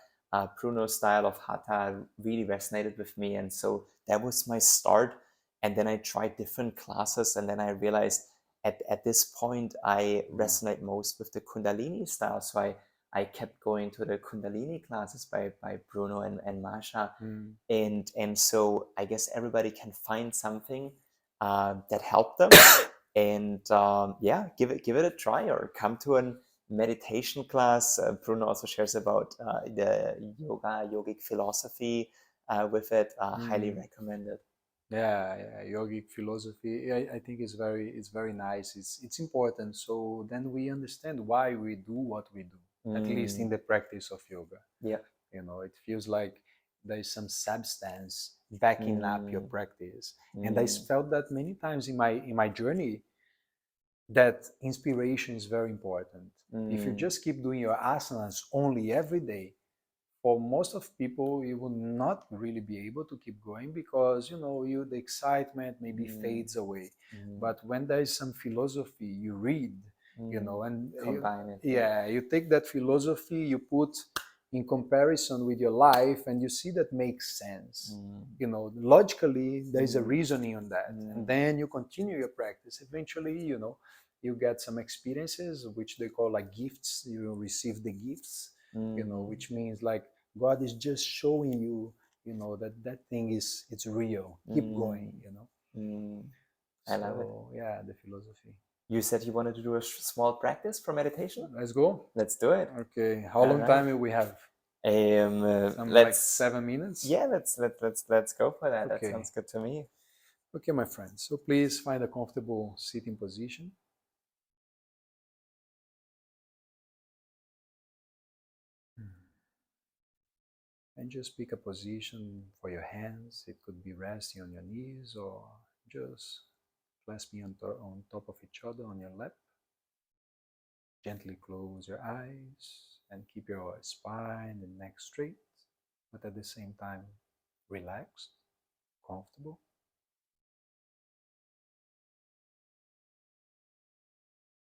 Speaker 1: Bruno's style of hatha really resonated with me, and so that was my start. And then I tried different classes, and then I realized at this point I resonate most with the Kundalini style. So I kept going to the Kundalini classes by Bruno and Masha.
Speaker 2: Mm.
Speaker 1: And so I guess everybody can find something that helped them. And yeah, give it a try, or come to a meditation class. Bruno also shares about the yogic philosophy with it. Highly
Speaker 2: Mm.
Speaker 1: recommended.
Speaker 2: Yeah, yeah, yogic philosophy. I think it's very nice. It's important. So then we understand why we do what we do, at least in
Speaker 1: Mm,
Speaker 2: the practice of yoga.
Speaker 1: yeah.
Speaker 2: It feels like there is some substance backing up your
Speaker 1: Mm,
Speaker 2: practice. And I
Speaker 1: mm,
Speaker 2: felt that many times in my journey, that inspiration is very important. If you
Speaker 1: mm,
Speaker 2: just keep doing your asanas only every day, for most of people, you will not really be able to keep going, because the excitement maybe
Speaker 1: mm,
Speaker 2: fades away.
Speaker 1: mm,
Speaker 2: But when there is some philosophy you read,
Speaker 1: mm.
Speaker 2: and
Speaker 1: Combine it. Yeah.
Speaker 2: yeah, you take that philosophy, you put in comparison with your life, and you see that makes sense.
Speaker 1: Mm,
Speaker 2: Logically there is a
Speaker 1: mm,
Speaker 2: reasoning on that, and
Speaker 1: mm,
Speaker 2: then you continue your practice. Eventually, you get some experiences which they call like gifts. You receive the gifts,
Speaker 1: mm,
Speaker 2: which means like God is just showing you, that thing it's real. Keep going,
Speaker 1: mm, mm. I love it.
Speaker 2: So yeah, the philosophy.
Speaker 1: You said you wanted to do a small practice for meditation.
Speaker 2: Let's go.
Speaker 1: Let's do it.
Speaker 2: Okay, how
Speaker 1: All
Speaker 2: long
Speaker 1: right.
Speaker 2: time will we have? Some like
Speaker 1: Let's
Speaker 2: 7 minutes.
Speaker 1: yeah, let's go for that. That
Speaker 2: Okay.
Speaker 1: sounds good to me.
Speaker 2: Okay, my friend. So please find a comfortable sitting position. And just pick a position for your hands. It could be resting on your knees, or just clasping on top of each other on your lap. Gently close your eyes and keep your spine and neck straight, but at the same time relaxed, comfortable.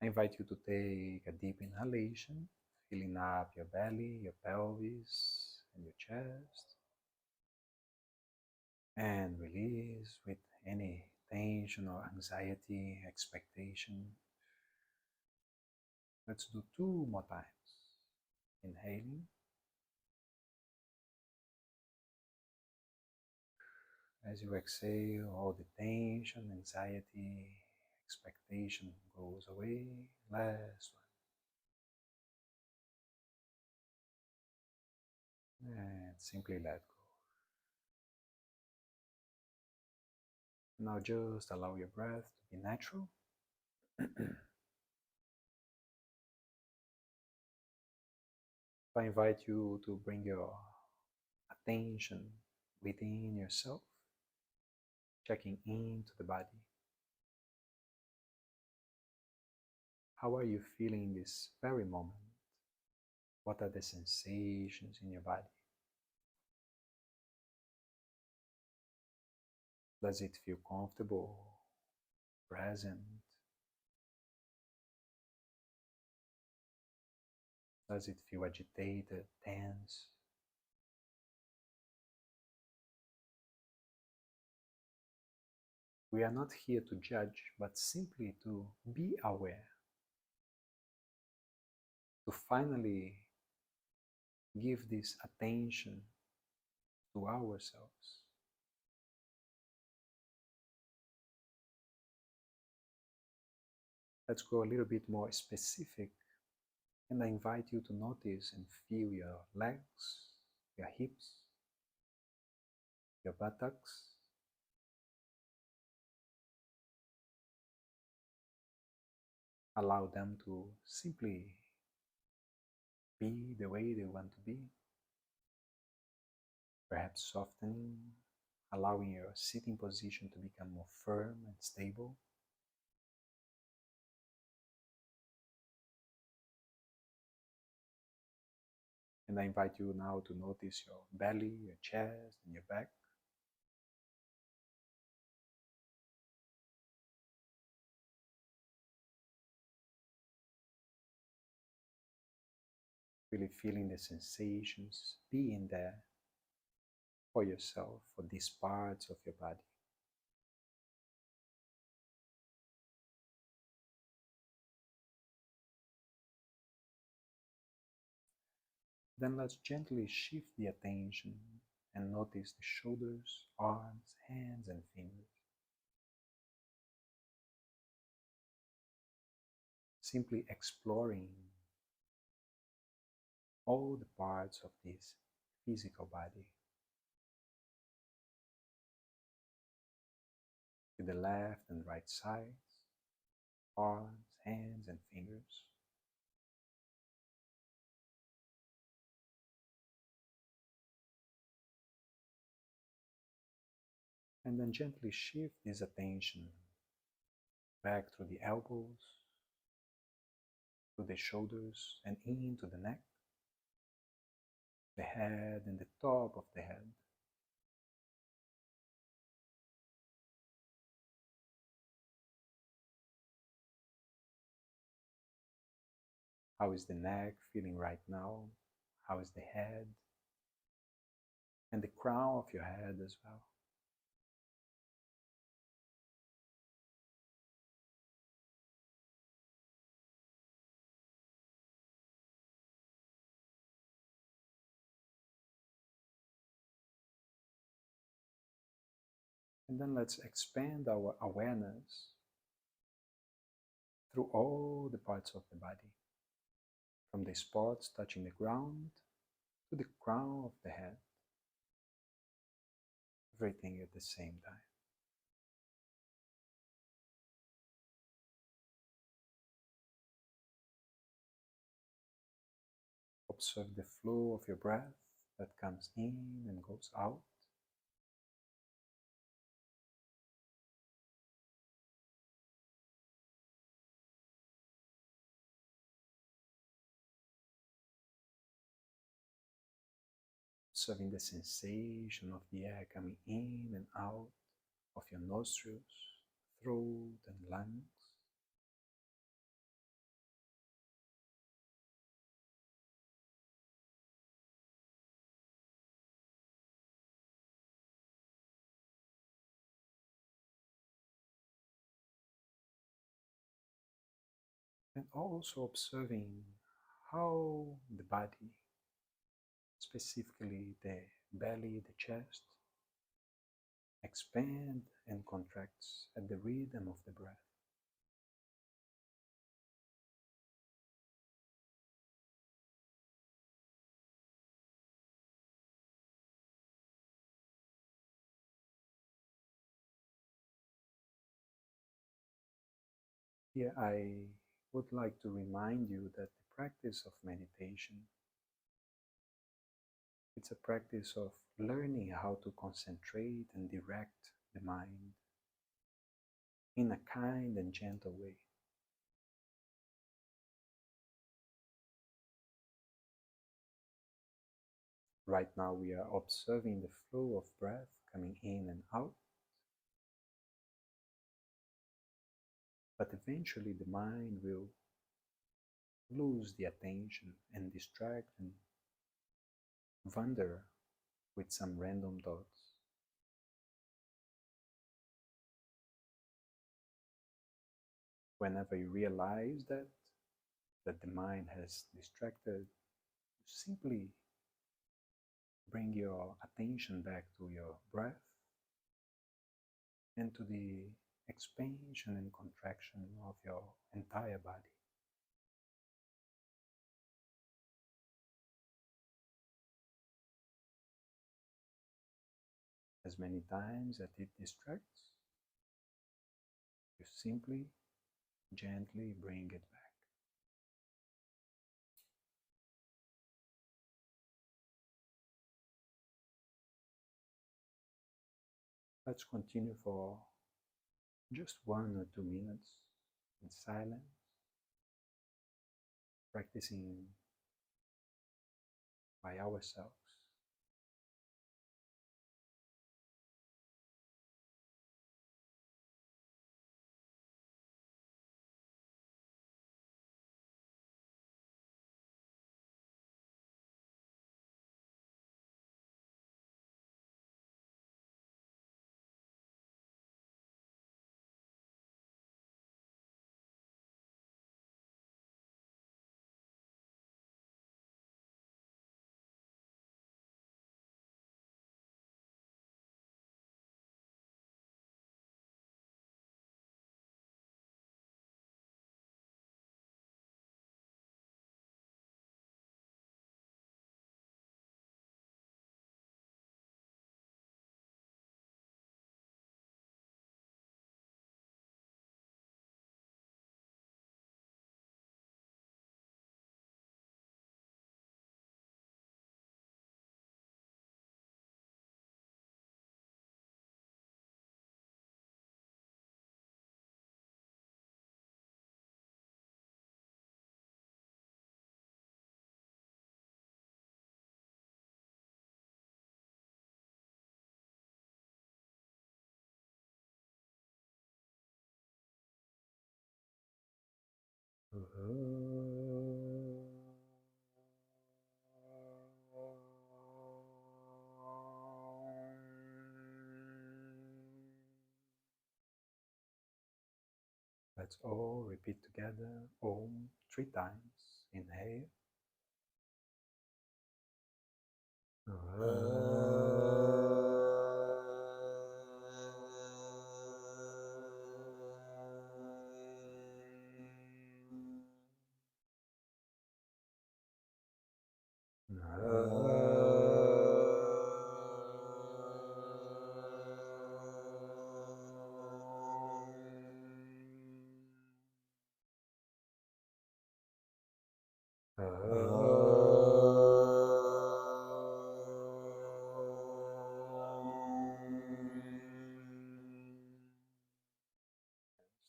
Speaker 2: I invite you to take a deep inhalation, filling up your belly, your pelvis, and your chest, and release with any tension or anxiety, expectation. Let's do 2 more times. Inhaling. As you exhale, all the tension, anxiety, expectation goes away. Last one. And simply let go. Now just allow your breath to be natural. I invite you to bring your attention within yourself, checking into the body. How are you feeling this very moment? What are the sensations in your body? Does it feel comfortable, present? Does it feel agitated, tense? We are not here to judge, but simply to be aware, to finally give this attention to ourselves. Let's go a little bit more specific, and I invite you to notice and feel your legs, your hips, your buttocks. Allow them to simply be the way they want to be, perhaps softening, allowing your sitting position to become more firm and stable. And I invite you now to notice your belly, your chest, and your back. Really feeling the sensations, being there for yourself, for these parts of your body. Then let's gently shift the attention and notice the shoulders, arms, hands, and fingers. Simply exploring all the parts of this physical body, to the left and right sides, arms, hands, and fingers. And then gently shift this attention back through the elbows, through the shoulders, and into the neck, the head, and the top of the head. How is the neck feeling right now? How is the head? And the crown of your head as well. And then let's expand our awareness through all the parts of the body, from the spots touching the ground to the crown of the head, everything at the same time. Observe the flow of your breath that comes in and goes out. Observing the sensation of the air coming in and out of your nostrils, throat, and lungs. And also observing how the body, specifically the belly, the chest, expand and contracts at the rhythm of the breath. Here I would like to remind you that the practice of meditation, it's a practice of learning how to concentrate and direct the mind in a kind and gentle way. Right now we are observing the flow of breath coming in and out, but eventually the mind will lose the attention and distract and wander with some random thoughts. Whenever you realize that the mind has distracted, you simply bring your attention back to your breath and to the expansion and contraction of your entire body. As many times as it distracts, you simply gently bring it back. Let's continue for just 1 or 2 minutes in silence, practicing by ourselves. Let's all repeat together Om 3 times. Inhale.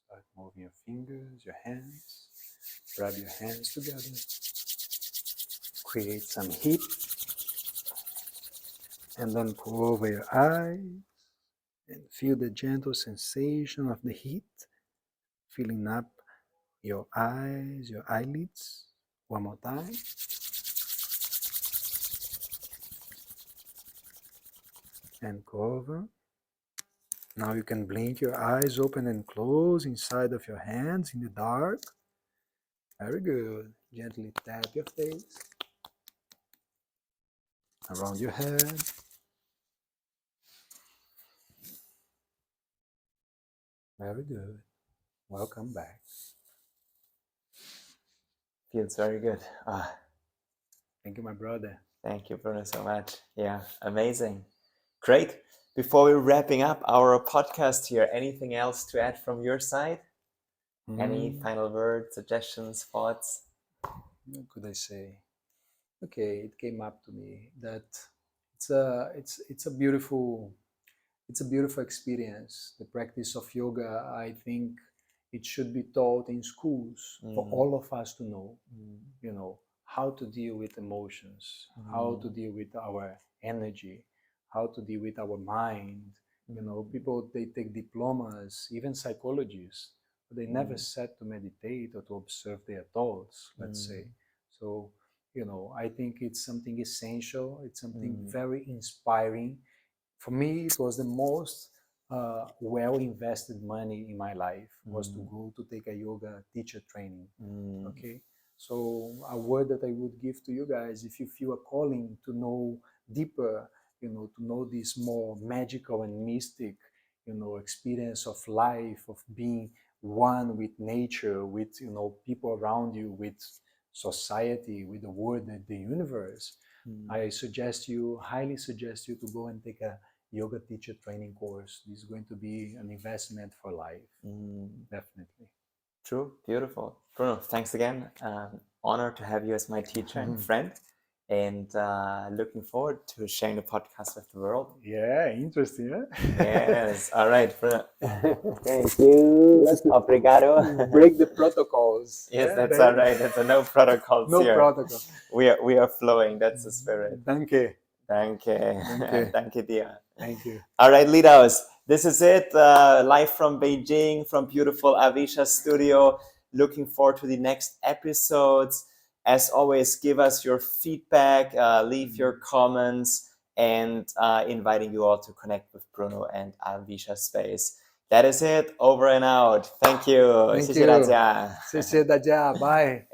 Speaker 2: Start moving your fingers, your hands. Rub your hands together. Create some heat. And then pull over your eyes and feel the gentle sensation of the heat filling up your eyes, your eyelids. One more time. And go over. Now you can blink your eyes open and close inside of your hands in the dark. Very good. Gently tap your face, around your head. Very good. Welcome back.
Speaker 1: Feels very good.
Speaker 2: Thank you, my brother.
Speaker 1: Thank you, Bruno, so much. Yeah, amazing. Great. Before we're wrapping up our podcast here, anything else to add from your side? Any final words, suggestions, thoughts?
Speaker 2: What could I say? Okay, it came up to me that it's a beautiful experience. The practice of yoga, I think, it should be taught in schools for all of us to know, you know, how to deal with emotions, how to deal with our energy, how to deal with our mind. You know, people, they take diplomas, even psychologists, but they never sat to meditate or to observe their thoughts, let's say. So, you know, I think it's something essential. It's something very inspiring. For me, it was the most well invested money in my life, was to go to take a yoga teacher training. Okay, so a word that I would give to you guys, if you feel a calling to know deeper, you know, to know this more magical and mystic, you know, experience of life, of being one with nature, with, you know, people around you, with society, with the world, the universe, I suggest you, highly suggest you, to go and take a yoga teacher training course. This is going to be an investment for life. Definitely.
Speaker 1: True, beautiful. Bruno, thanks again. Honored to have you as my teacher and friend, and looking forward to sharing the podcast with the world.
Speaker 2: Yeah, interesting, huh?
Speaker 1: Yes. All right, Bruno. Thank you. Obrigado.
Speaker 2: Break the protocols.
Speaker 1: Yes,
Speaker 2: Yeah,
Speaker 1: that's all right. There's no protocols
Speaker 2: no
Speaker 1: here.
Speaker 2: protocol.
Speaker 1: We are flowing. That's the spirit.
Speaker 2: Danke.
Speaker 1: Danke.
Speaker 2: Danke.
Speaker 1: Danke dir.
Speaker 2: Thank you.
Speaker 1: All right, Lidaus. This is it. Live from Beijing, from beautiful Avisha studio. Looking forward to the next episodes. As always, give us your feedback, leave your comments, and inviting you all to connect with Bruno and Avisha Space. That is it. Over and out. Thank you.
Speaker 2: Thank
Speaker 1: 谢谢大家。
Speaker 2: 谢谢大家。Bye.